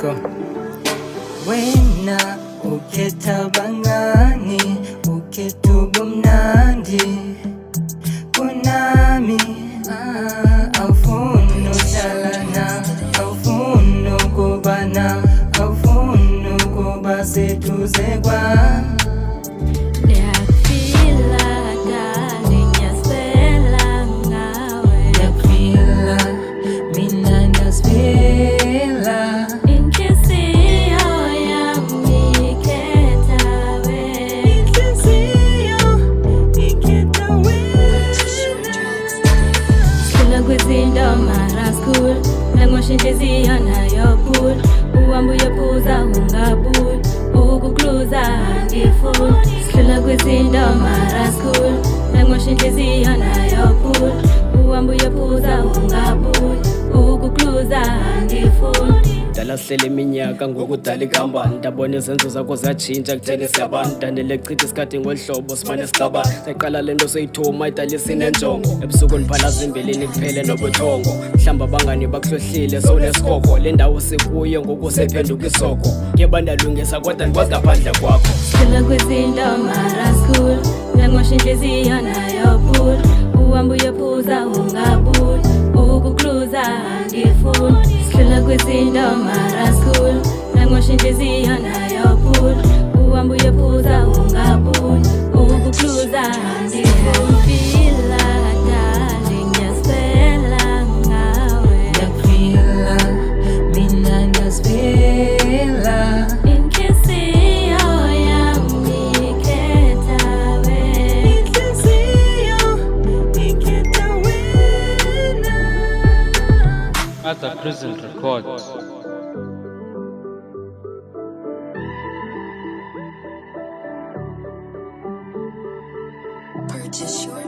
go. Wena ukhetha bangani, ukhetha ubumnandi kunami, awufuni ukuhlala, awufuni ukubana, awufuni ukuba seduze kwami. Kwizinto mara school nangosha inhliziyo nayo pool uhambe uyaphuza ungabuli ukukluza angifuni sihlula kwizinto mara school nangosha inhliziyo nayo pool uhambe uyaphuza ungabuli ukukluza angifuni. Dala sihlele iminyaka ngokudala ikambani, ndabona izenzo zakho zatshintsha kutheni siyabantu. Danele chitha isikhathi ngolhlobo simane sicabana, sayaqala lento soyithuma idala isinenjongo. Ebusuku niphalaza imbeleni kuphele nobuthongo, mhlamba abangani bakuhlohlile sowunesikhoko. Le ndawo sikuyo ngoku sephenduka isoko, ngiyebandalungisa kodwa ndikwazi ngaphandle kwakho. Sihlula kwizinto mara school nangosha inhliziyo nayo pool uhambe uyaphuza ungabuli ukukluza angifuni. Sihlula kwizinto mara school nangosha inhliziyo nayo pool uhambe uyaphuza ungabuli ukukluza angifuni. Fila darling ngiyasifela ngawe, Ngiyakufila mina ngiyasifela, inhliziyo yami ikhetha wena, inhliziyo ikhetha wena. At a Prison Records. Purchase your